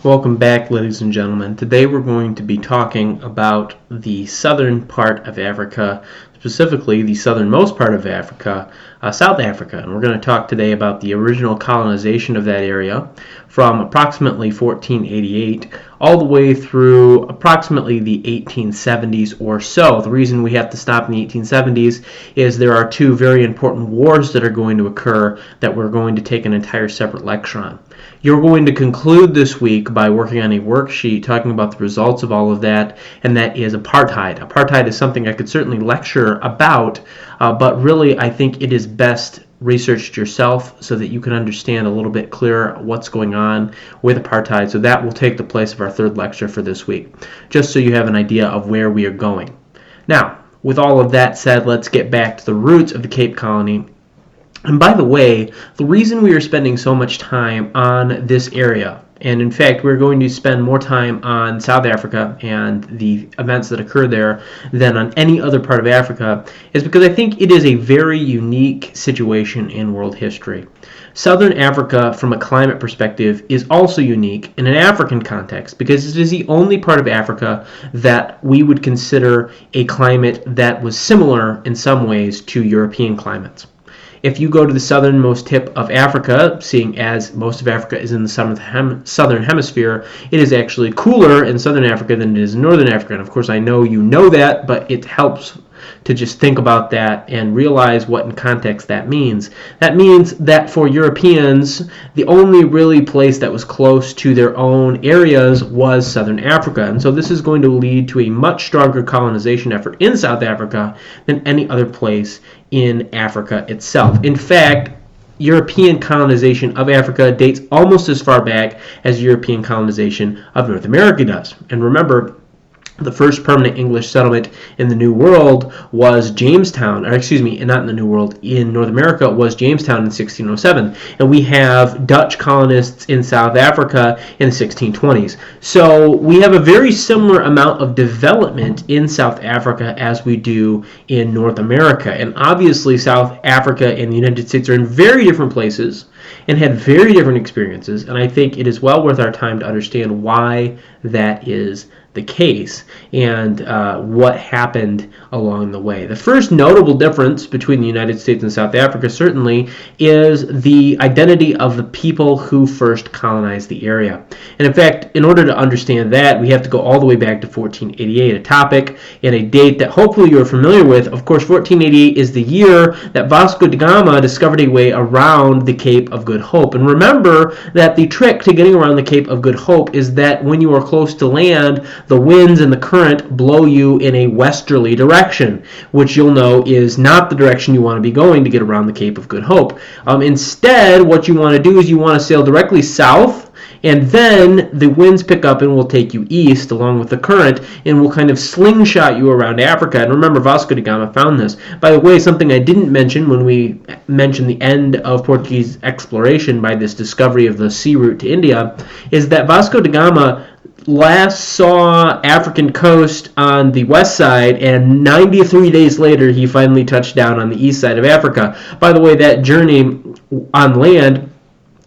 Welcome back, ladies and gentlemen. Today we're going to be talking about the southern part of Africa, specifically the southernmost part of Africa, South Africa. And we're going to talk today about the original colonization of that area from approximately 1488 all the way through approximately the 1870s or so. The reason we have to stop in the 1870s is there are two very important wars that are going to occur that we're going to take an entire separate lecture on. You're going to conclude this week by working on a worksheet talking about the results of all of that, and that is apartheid. Apartheid is something I could certainly lecture about, but really I think it is best researched yourself so that you can understand a little bit clearer what's going on with apartheid. So that will take the place of our third lecture for this week, just so you have an idea of where we are going. Now, with all of that said, let's get back to the roots of the Cape Colony. And by the way, the reason we are spending so much time on this area, and in fact we're going to spend more time on South Africa and the events that occurred there than on any other part of Africa, is because I think it is a very unique situation in world history. Southern Africa, from a climate perspective, is also unique in an African context because it is the only part of Africa that we would consider a climate that was similar in some ways to European climates. If you go to the southernmost tip of Africa, seeing as most of Africa is in the southern hemisphere, it is actually cooler in southern Africa than it is in northern Africa. And of course, I know you know that, but it helps to just think about that and realize what in context that means. That means that for Europeans, the only really place that was close to their own areas was southern Africa. And so this is going to lead to a much stronger colonization effort in South Africa than any other place in Africa itself. In fact, European colonization of Africa dates almost as far back as European colonization of North America does. And remember, the first permanent English settlement in the New World was Jamestown, or excuse me, not in the New World, in North America was Jamestown in 1607. And we have Dutch colonists in South Africa in the 1620s. So we have a very similar amount of development in South Africa as we do in North America. And obviously South Africa and the United States are in very different places and had very different experiences. And I think it is well worth our time to understand why that is the case and what happened along the way. The first notable difference between the United States and South Africa certainly is the identity of the people who first colonized the area. And in fact, in order to understand that, we have to go all the way back to 1488, a topic and a date that hopefully you're familiar with. Of course, 1488 is the year that Vasco da Gama discovered a way around the Cape of Good Hope. And remember that the trick to getting around the Cape of Good Hope is that when you are close to land, the winds and the current blow you in a westerly direction, which you'll know is not the direction you want to be going to get around the Cape of Good Hope. Instead, what you want to do is you want to sail directly south, and then the winds pick up and will take you east along with the current and will kind of slingshot you around Africa. And remember, Vasco da Gama found this. By the way, something I didn't mention when we mentioned the end of Portuguese exploration by this discovery of the sea route to India is that Vasco da Gama last saw African coast on the west side, and 93 days later he finally touched down on the east side of Africa. By the way, that journey on land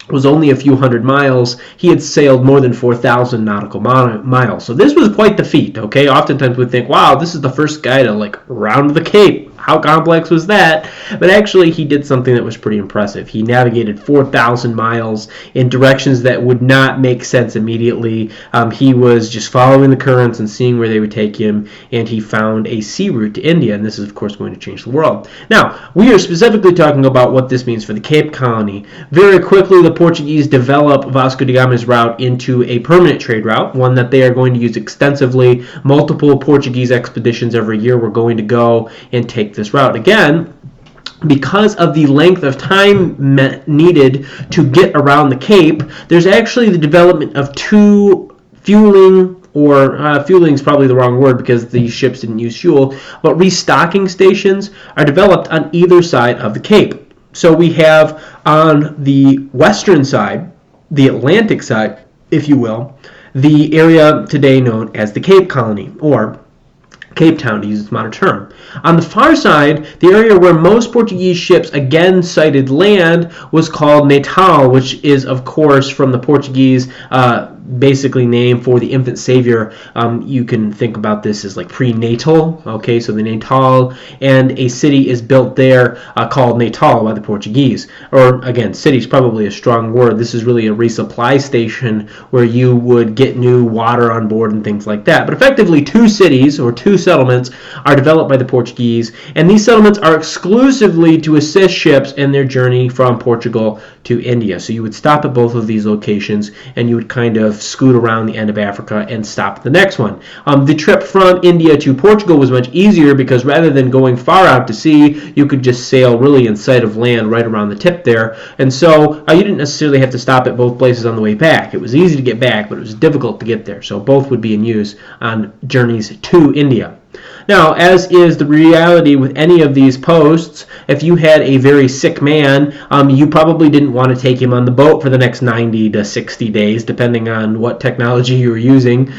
was only a few hundred miles. He had sailed more than 4,000 nautical miles. So this was quite the feat, okay? Oftentimes we think, wow, this is the first guy to round the Cape. How complex was that? But actually, he did something that was pretty impressive. He navigated 4,000 miles in directions that would not make sense immediately. He was just following the currents and seeing where they would take him, and he found a sea route to India, and this is, of course, going to change the world. Now, we are specifically talking about what this means for the Cape Colony. Very quickly, the Portuguese develop Vasco da Gama's route into a permanent trade route, one that they are going to use extensively. Multiple Portuguese expeditions every year were going to go and take this route. Again, because of the length of time needed to get around the Cape, there's actually the development of two fueling, or fueling is probably the wrong word because these ships didn't use fuel, but restocking stations are developed on either side of the Cape. So we have on the western side, the Atlantic side, if you will, the area today known as the Cape Colony, or Cape Town, to use its modern term. On the far side, the area where most Portuguese ships again sighted land was called Natal, which is, of course, from the Portuguese basically named for the infant savior. You can think about this as like prenatal. Okay, so the Natal, and a city is built there called Natal by the Portuguese. Or again, city is probably a strong word. This is really a resupply station where you would get new water on board and things like that. But effectively, two cities or two settlements are developed by the Portuguese, and these settlements are exclusively to assist ships in their journey from Portugal to India. So you would stop at both of these locations, and you would kind of scoot around the end of Africa and stop at the next one. The trip from India to Portugal was much easier because rather than going far out to sea, you could just sail really in sight of land right around the tip there. And so you didn't necessarily have to stop at both places on the way back. It was easy to get back, but it was difficult to get there. So both would be in use on journeys to India. Now, as is the reality with any of these posts, if you had a very sick man, you probably didn't want to take him on the boat for the next 90 to 60 days, depending on what technology you were using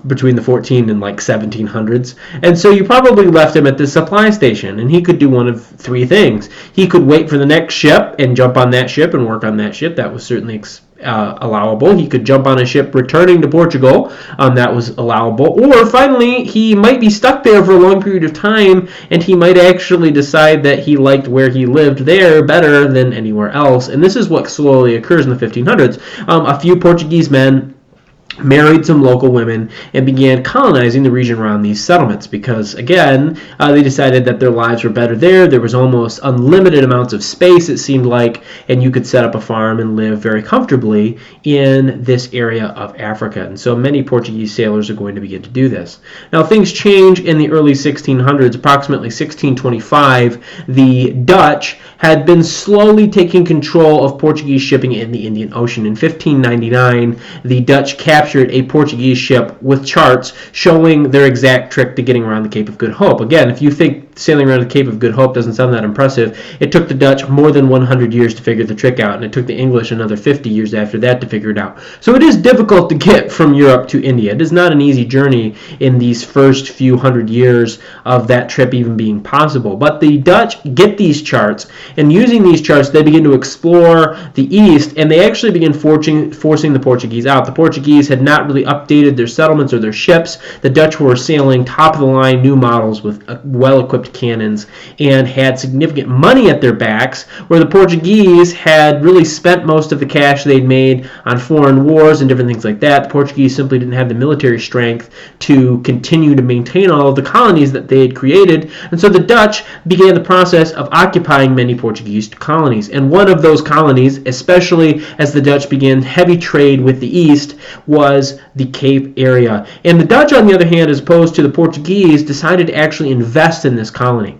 between the 14 and like 1700s. And so you probably left him at the supply station, and he could do one of three things. He could wait for the next ship and jump on that ship and work on that ship. That was certainly allowable. He could jump on a ship returning to Portugal. That was allowable. Or finally, he might be stuck there for a long period of time, and he might actually decide that he liked where he lived there better than anywhere else. And this is what slowly occurs in the 1500s. A few Portuguese men married some local women and began colonizing the region around these settlements because, again, they decided that their lives were better there. There was almost unlimited amounts of space, it seemed like, and you could set up a farm and live very comfortably in this area of Africa. And so many Portuguese sailors are going to begin to do this. Now, things change in the early 1600s. Approximately 1625, the Dutch had been slowly taking control of Portuguese shipping in the Indian Ocean. In 1599, the Dutch captured a Portuguese ship with charts showing their exact trick to getting around the Cape of Good Hope. Again, if you think sailing around the Cape of Good Hope doesn't sound that impressive, it took the Dutch more than 100 years to figure the trick out, and it took the English another 50 years after that to figure it out. So it is difficult to get from Europe to India. It is not an easy journey in these first few hundred years of that trip even being possible. But the Dutch get these charts, and using these charts, they begin to explore the East, and they actually begin forcing the Portuguese out. The Portuguese had not really updated their settlements or their ships. The Dutch were sailing top-of-the-line new models with well-equipped cannons and had significant money at their backs, where the Portuguese had really spent most of the cash they'd made on foreign wars and different things like that. The Portuguese simply didn't have the military strength to continue to maintain all of the colonies that they had created, and so the Dutch began the process of occupying many Portuguese colonies. And one of those colonies, especially as the Dutch began heavy trade with the East, was the Cape area. And the Dutch, on the other hand, as opposed to the Portuguese, decided to actually invest in this colony.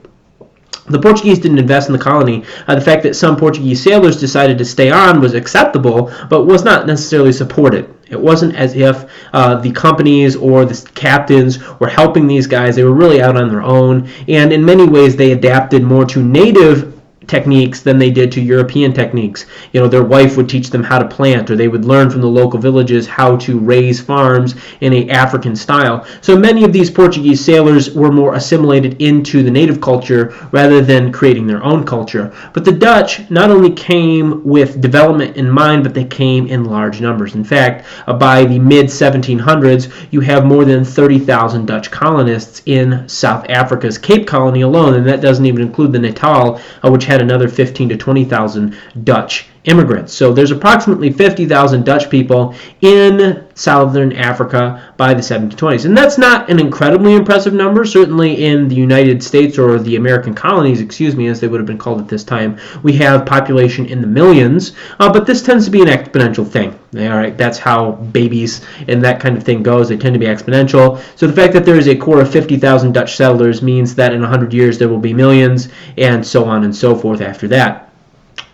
The Portuguese didn't invest in the colony. The fact that some Portuguese sailors decided to stay on was acceptable, but was not necessarily supported. It wasn't as if the companies or the captains were helping these guys. They were really out on their own, and in many ways they adapted more to native techniques than they did to European techniques. You know, their wife would teach them how to plant, or they would learn from the local villages how to raise farms in an African style. So many of these Portuguese sailors were more assimilated into the native culture rather than creating their own culture. But the Dutch not only came with development in mind, but they came in large numbers. In fact, by the mid-1700s, you have more than 30,000 Dutch colonists in South Africa's Cape Colony alone, and that doesn't even include the Natal, which had another 15 to 20,000 Dutch immigrants. So there's approximately 50,000 Dutch people in southern Africa by the 1720s. And that's not an incredibly impressive number. Certainly in the United States, or the American colonies, as they would have been called at this time, we have population in the millions, but this tends to be an exponential thing. All right, that's how babies and that kind of thing goes. They tend to be exponential. So the fact that there is a core of 50,000 Dutch settlers means that in 100 years there will be millions, and so on and so forth after that.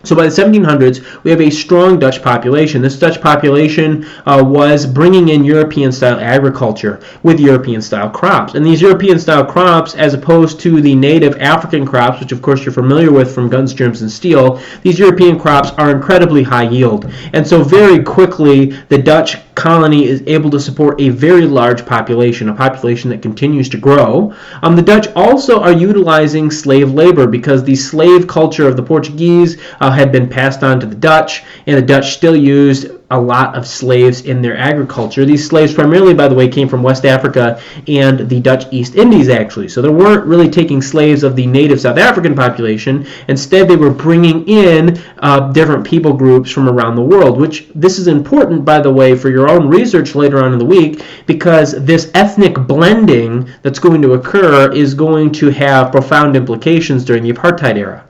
So by the 1700s, we have a strong Dutch population. This Dutch population was bringing in European-style agriculture with European-style crops. And these European-style crops, as opposed to the native African crops, which of course you're familiar with from guns, germs, and steel, these European crops are incredibly high yield. And so very quickly, the Dutch colony is able to support a very large population, a population that continues to grow. The Dutch also are utilizing slave labor because the slave culture of the Portuguese had been passed on to the Dutch, and the Dutch still used a lot of slaves in their agriculture. These slaves primarily, by the way, came from West Africa and the Dutch East Indies, actually. So they weren't really taking slaves of the native South African population. Instead, they were bringing in different people groups from around the world, which this is important, by the way, for your own research later on in the week, because this ethnic blending that's going to occur is going to have profound implications during the apartheid era.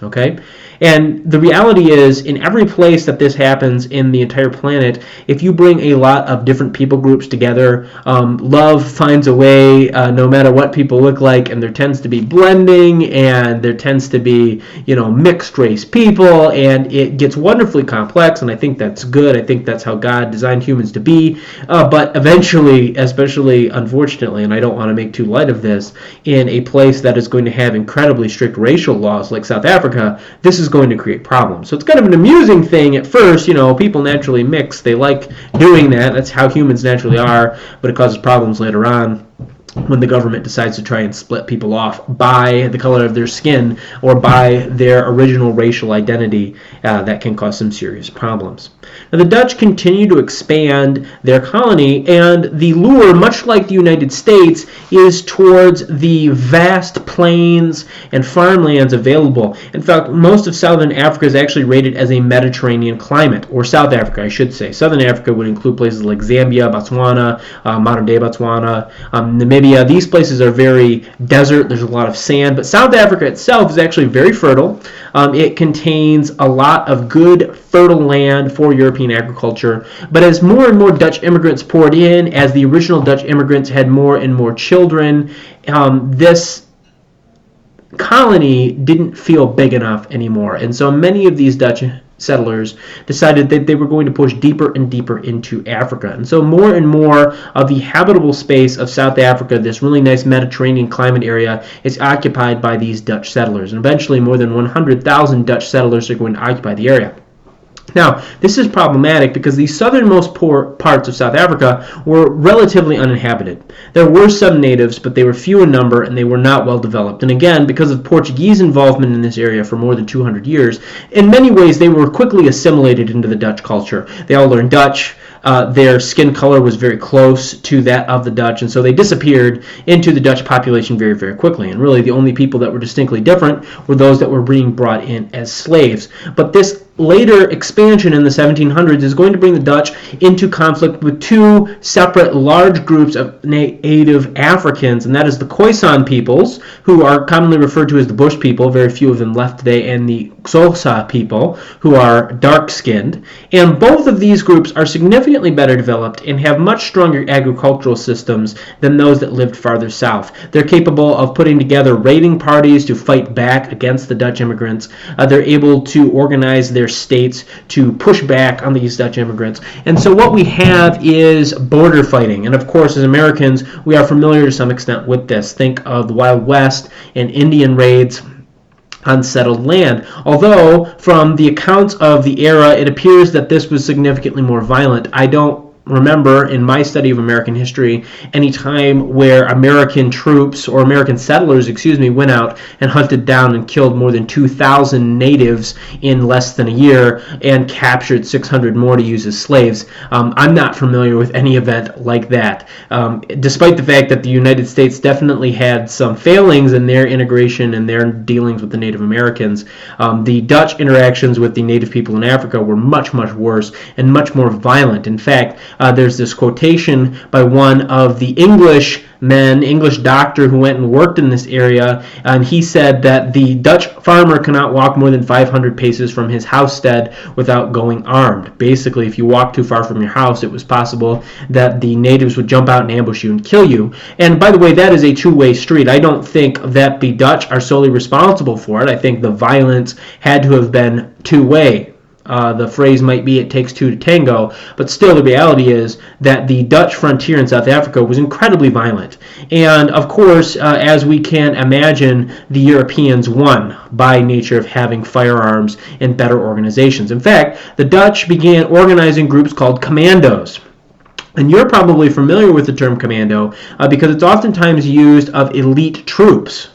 Okay? And the reality is, in every place that this happens in the entire planet, if you bring a lot of different people groups together, love finds a way, no matter what people look like, and there tends to be blending, and there tends to be, mixed race people, and it gets wonderfully complex, and I think that's good. I think that's how God designed humans to be. But eventually, especially unfortunately, and I don't want to make too light of this, in a place that is going to have incredibly strict racial laws like South Africa, this is going to create problems. So it's kind of an amusing thing at first. People naturally mix. They like doing that. That's how humans naturally are, but it causes problems later on when the government decides to try and split people off by the color of their skin or by their original racial identity. That can cause some serious problems. Now, the Dutch continue to expand their colony, and the lure, much like the United States, is towards the vast plains and farmlands available. In fact, most of southern Africa is actually rated as a Mediterranean climate, or South Africa, I should say. Southern Africa would include places like Zambia, Botswana, modern-day Botswana, Namibia. These places are very desert. There's a lot of sand, but South Africa itself is actually very fertile. It contains a lot of good, fertile land for European agriculture. But as more and more Dutch immigrants poured in, as the original Dutch immigrants had more and more children, this colony didn't feel big enough anymore. And so many of these Dutch settlers decided that they were going to push deeper and deeper into Africa. And so more and more of the habitable space of South Africa, this really nice Mediterranean climate area, is occupied by these Dutch settlers. And eventually more than 100,000 Dutch settlers are going to occupy the area. Now, this is problematic because the southernmost parts of South Africa were relatively uninhabited. There were some natives, but they were few in number and they were not well developed. And again, because of Portuguese involvement in this area for more than 200 years, in many ways they were quickly assimilated into the Dutch culture. They all learned Dutch. Their skin color was very close to that of the Dutch, and so they disappeared into the Dutch population very, very quickly. And really the only people that were distinctly different were those that were being brought in as slaves. But this later expansion in the 1700s is going to bring the Dutch into conflict with two separate large groups of native Africans, and that is the Khoisan peoples, who are commonly referred to as the Bush people, very few of them left today, and the Xhosa people, who are dark-skinned. And both of these groups are significantly better developed and have much stronger agricultural systems than those that lived farther south. They're capable of putting together raiding parties to fight back against the Dutch immigrants. They're able to organize their states to push back on these Dutch immigrants. And so what we have is border fighting. And of course, as Americans, we are familiar to some extent with this. Think of the Wild West and Indian raids on settled land. Although, from the accounts of the era, it appears that this was significantly more violent. I don't remember in my study of American history any time where American troops or American settlers, went out and hunted down and killed more than 2,000 natives in less than a year and captured 600 more to use as slaves. I'm not familiar with any event like that. Despite the fact that the United States definitely had some failings in their integration and their dealings with the Native Americans, the Dutch interactions with the native people in Africa were much, much worse and much more violent. In fact, there's this quotation by one of the English doctor who went and worked in this area, and he said that the Dutch farmer cannot walk more than 500 paces from his housestead without going armed. Basically, if you walk too far from your house, it was possible that the natives would jump out and ambush you and kill you. And by the way, that is a two-way street. I don't think that the Dutch are solely responsible for it. I think the violence had to have been two-way. The phrase might be it takes two to tango, but still the reality is that the Dutch frontier in South Africa was incredibly violent. And of course, as we can imagine, the Europeans won by nature of having firearms and better organizations. In fact, the Dutch began organizing groups called commandos. And you're probably familiar with the term commando because it's oftentimes used of elite troops.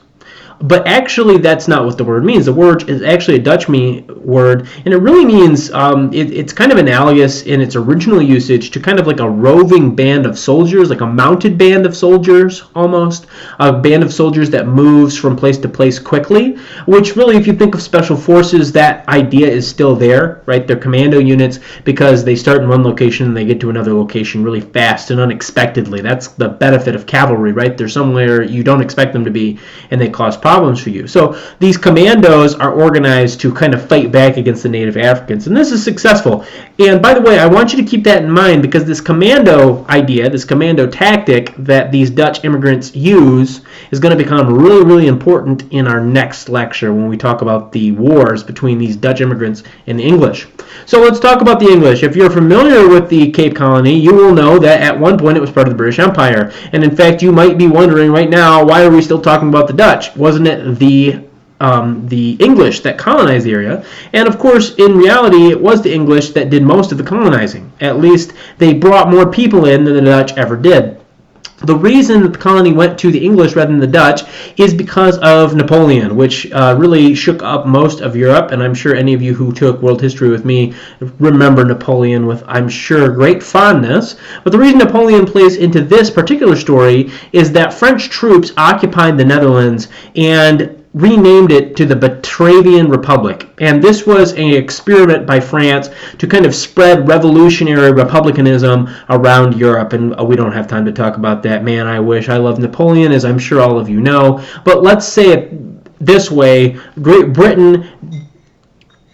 But actually, that's not what the word means. The word is actually a Dutch word, and it really means it's kind of analogous in its original usage to kind of like a roving band of soldiers, like a mounted band of soldiers almost, a band of soldiers that moves from place to place quickly, which really, if you think of special forces, that idea is still there, right? They're commando units because they start in one location and they get to another location really fast and unexpectedly. That's the benefit of cavalry, right? They're somewhere you don't expect them to be, and they cause problems for you. So these commandos are organized to kind of fight back against the native Africans, and this is successful. And by the way, I want you to keep that in mind because this commando idea, this commando tactic that these Dutch immigrants use is going to become really, really important in our next lecture when we talk about the wars between these Dutch immigrants and the English. So let's talk about the English. If you're familiar with the Cape Colony, you will know that at one point it was part of the British Empire. And in fact, you might be wondering right now, why are we still talking about the Dutch? Wasn't it the English that colonized the area? And of course, in reality, it was the English that did most of the colonizing. At least they brought more people in than the Dutch ever did. The reason that the colony went to the English rather than the Dutch is because of Napoleon, which really shook up most of Europe. And I'm sure any of you who took world history with me remember Napoleon with, I'm sure, great fondness. But the reason Napoleon plays into this particular story is that French troops occupied the Netherlands and renamed it to the Batavian Republic. And this was an experiment by France to kind of spread revolutionary republicanism around Europe. And we don't have time to talk about that. Man, I wish. I love Napoleon, as I'm sure all of you know. But let's say it this way. Great Britain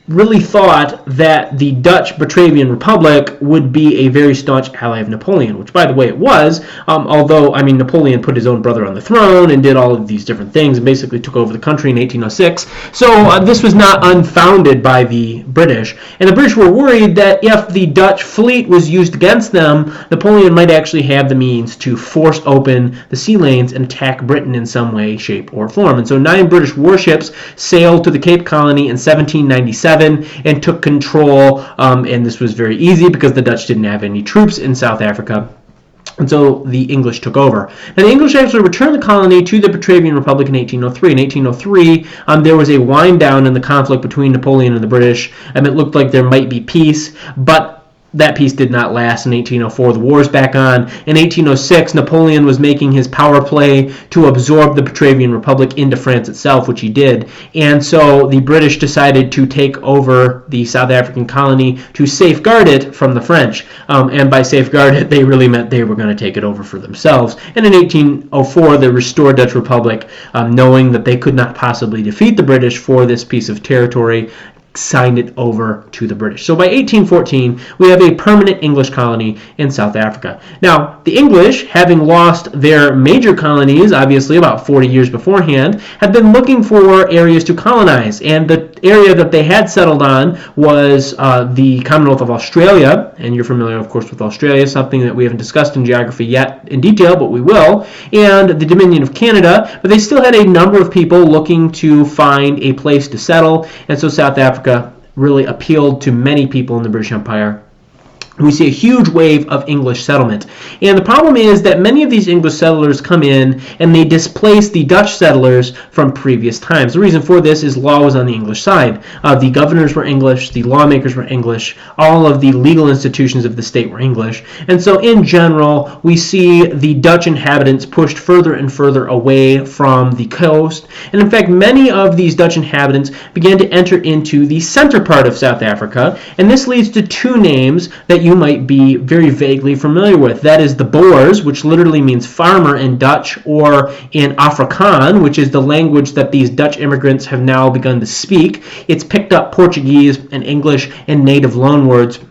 really thought that the Dutch Batavian Republic would be a very staunch ally of Napoleon, which, by the way, it was, although, I mean, Napoleon put his own brother on the throne and did all of these different things and basically took over the country in 1806. So this was not unfounded by the British. And the British were worried that if the Dutch fleet was used against them, Napoleon might actually have the means to force open the sea lanes and attack Britain in some way, shape, or form. And so 9 British warships sailed to the Cape Colony in 1797 and took control, and this was very easy because the Dutch didn't have any troops in South Africa. And so the English took over. Now the English actually returned the colony to the Batavian Republic in 1803. In 1803, there was a wind down in the conflict between Napoleon and the British. It looked like there might be peace, but that peace did not last. In 1804, the war's back on. In 1806, Napoleon was making his power play to absorb the Batavian Republic into France itself, which he did. And so the British decided to take over the South African colony to safeguard it from the French. And by safeguard it, they really meant they were going to take it over for themselves. And in 1804, the restored Dutch Republic, knowing that they could not possibly defeat the British for this piece of territory, signed it over to the British. So by 1814, we have a permanent English colony in South Africa. Now, the English, having lost their major colonies, obviously about 40 years beforehand, had been looking for areas to colonize. And the area that they had settled on was the Commonwealth of Australia. And you're familiar, of course, with Australia, something that we haven't discussed in geography yet in detail, but we will. And the Dominion of Canada. But they still had a number of people looking to find a place to settle. And so South Africa really appealed to many people in the British Empire. We see a huge wave of English settlement. And the problem is that many of these English settlers come in and they displace the Dutch settlers from previous times. The reason for this is law was on the English side. The governors were English, the lawmakers were English, all of the legal institutions of the state were English. And so in general, we see the Dutch inhabitants pushed further and further away from the coast. And in fact, many of these Dutch inhabitants began to enter into the center part of South Africa. And this leads to 2 names that you might be very vaguely familiar with. That is the Boers, which literally means farmer in Dutch, or in Afrikaans, which is the language that these Dutch immigrants have now begun to speak. It's picked up Portuguese and English and native loanwords,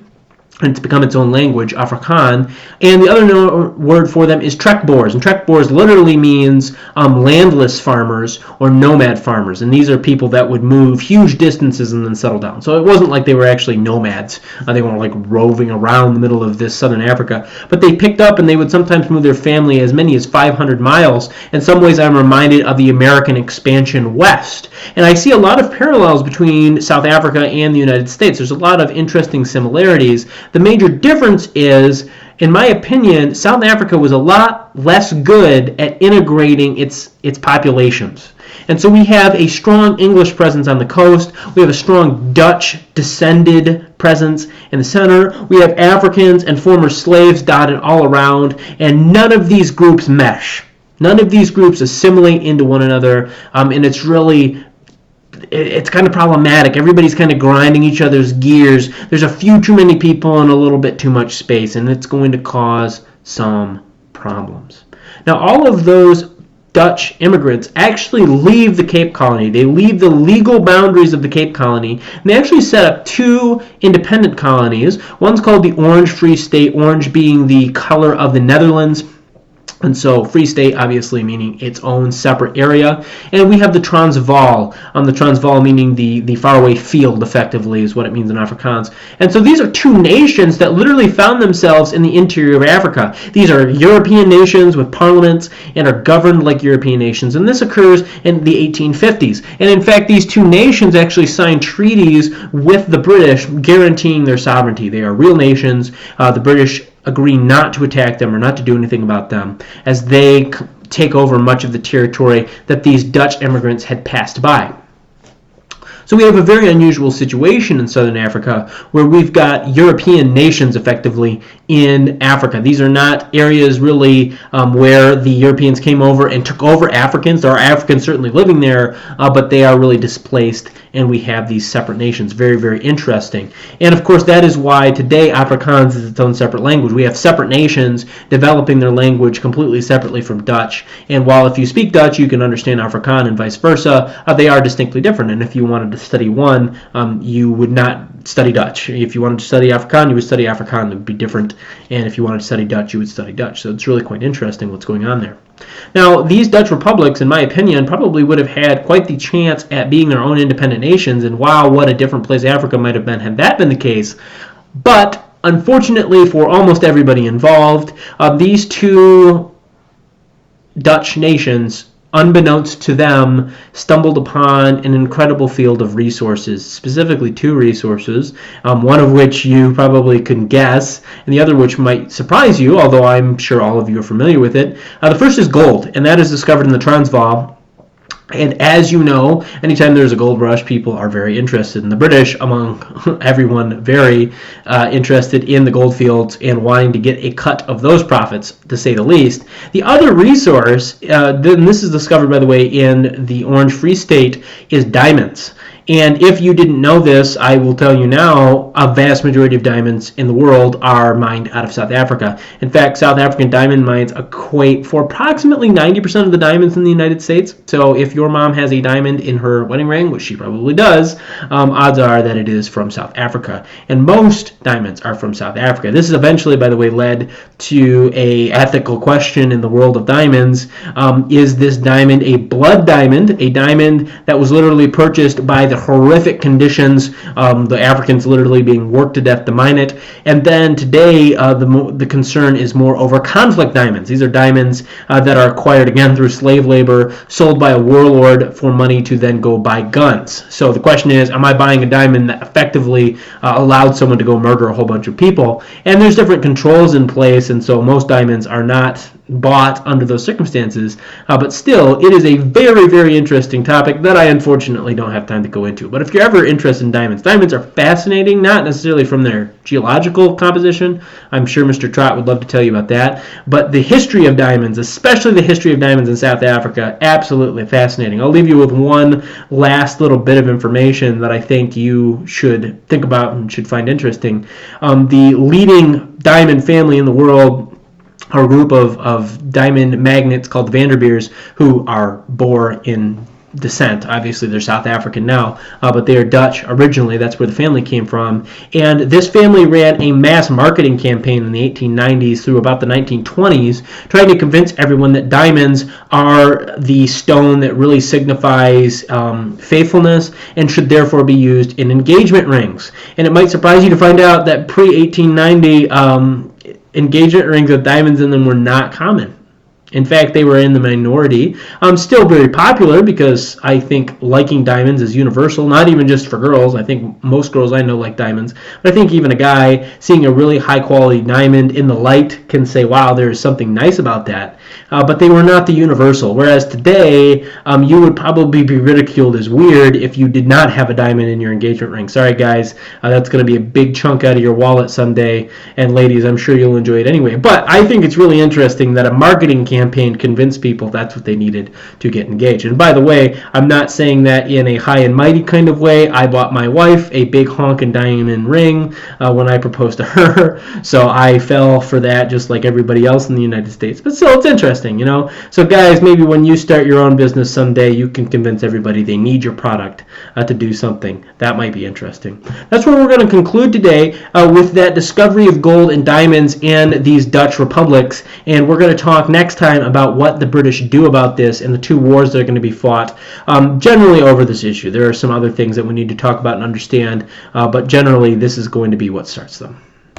and it's become its own language, Afrikaans. And the other word for them is Trekboers. And Trekboers literally means landless farmers or nomad farmers. And these are people that would move huge distances and then settle down. So it wasn't like they were actually nomads. They weren't like roving around the middle of this southern Africa. But they picked up and they would sometimes move their family as many as 500 miles. In some ways, I'm reminded of the American expansion west. And I see a lot of parallels between South Africa and the United States. There's a lot of interesting similarities. The major difference is in my opinion, South Africa was a lot less good at integrating its populations. And so we have a strong English presence on the coast. We have a strong Dutch-descended presence in the center. We have Africans and former slaves dotted all around, and none of these groups mesh. None of these groups assimilate into one another, and it's kind of problematic. Everybody's kind of grinding each other's gears. There's a few too many people and a little bit too much space, and it's going to cause some problems. Now, all of those Dutch immigrants actually leave the Cape Colony. They leave the legal boundaries of the Cape Colony, and they actually set up two independent colonies. One's called the Orange Free State, orange being the color of the Netherlands. And so Free State obviously meaning its own separate area. And we have the Transvaal, the Transvaal meaning the faraway field, effectively, is what it means in Afrikaans. And so these are two nations that literally found themselves in the interior of Africa. These are European nations with parliaments and are governed like European nations. And this occurs in the 1850s. And in fact, these two nations actually signed treaties with the British guaranteeing their sovereignty. They are real nations. The British agree not to attack them or not to do anything about them as they take over much of the territory that these Dutch immigrants had passed by. So we have a very unusual situation in southern Africa where we've got European nations effectively in Africa. These are not areas really where the Europeans came over and took over Africans. There are Africans certainly living there, but they are really displaced, and we have these separate nations. Very, very interesting. And of course, that is why today Afrikaans is its own separate language. We have separate nations developing their language completely separately from Dutch. And while if you speak Dutch, you can understand Afrikaans and vice versa, they are distinctly different. And if you wanted to study one, you would not study Dutch. If you wanted to study Afrikaans, you would study Afrikaans. It would be different. And if you wanted to study Dutch, you would study Dutch. So it's really quite interesting what's going on there. Now, these Dutch republics, in my opinion, probably would have had quite the chance at being their own independent nations, and wow, what a different place Africa might have been had that been the case. But unfortunately for almost everybody involved, these two Dutch nations, unbeknownst to them, stumbled upon an incredible field of resources, specifically two resources, one of which you probably couldn't guess, and the other which might surprise you, although I'm sure all of you are familiar with it. The first is gold, and that is discovered in the Transvaal. And as you know, anytime there's a gold rush, people are very interested. And the British, among everyone, very interested in the gold fields and wanting to get a cut of those profits, to say the least. The other resource, and this is discovered, by the way, in the Orange Free State, is diamonds. And if you didn't know this, I will tell you now, a vast majority of diamonds in the world are mined out of South Africa. In fact, South African diamond mines equate for approximately 90% of the diamonds in the United States. So if your mom has a diamond in her wedding ring, which she probably does, odds are that it is from South Africa. And most diamonds are from South Africa. This has eventually, by the way, led to an ethical question in the world of diamonds. Is this diamond a blood diamond, a diamond that was literally purchased by the horrific conditions, the Africans literally being worked to death to mine it? And then today, the concern is more over conflict diamonds. These are diamonds that are acquired, again, through slave labor, sold by a warlord for money to then go buy guns. So the question is, am I buying a diamond that effectively allowed someone to go murder a whole bunch of people? And there's different controls in place, and so most diamonds are not bought under those circumstances, but still, it is a very, very interesting topic that I unfortunately don't have time to go into. But if you're ever interested in diamonds, diamonds are fascinating, not necessarily from their geological composition. I'm sure Mr. Trott would love to tell you about that. But the history of diamonds, especially the history of diamonds in South Africa, absolutely fascinating. I'll leave you with one last little bit of information that I think you should think about and should find interesting. The leading diamond family in the world are a group of diamond magnates called the Vanderbeers, who are Boer in descent. Obviously, they're South African now, but they are Dutch originally. That's where the family came from. And this family ran a mass marketing campaign in the 1890s through about the 1920s, trying to convince everyone that diamonds are the stone that really signifies faithfulness and should therefore be used in engagement rings. And it might surprise you to find out that pre-1890, engagement rings with diamonds in them were not common. In fact, they were in the minority. Still very popular because I think liking diamonds is universal, not even just for girls. I think most girls I know like diamonds. But I think even a guy seeing a really high quality diamond in the light can say, wow, there's something nice about that. But they were not the universal. Whereas today, you would probably be ridiculed as weird if you did not have a diamond in your engagement ring. Sorry, guys. That's going to be a big chunk out of your wallet someday. And ladies, I'm sure you'll enjoy it anyway. But I think it's really interesting that a marketing campaign convinced people that's what they needed to get engaged. And by the way, I'm not saying that in a high and mighty kind of way. I bought my wife a big honkin' diamond ring when I proposed to her. So I fell for that just like everybody else in the United States. But still, it's interesting, you know. So guys, maybe when you start your own business someday, you can convince everybody they need your product to do something. That might be interesting. That's where we're going to conclude today with that discovery of gold and diamonds in these Dutch republics. And we're going to talk next time about what the British do about this and the two wars that are going to be fought generally over this issue. There are some other things that we need to talk about and understand, but generally this is going to be what starts them.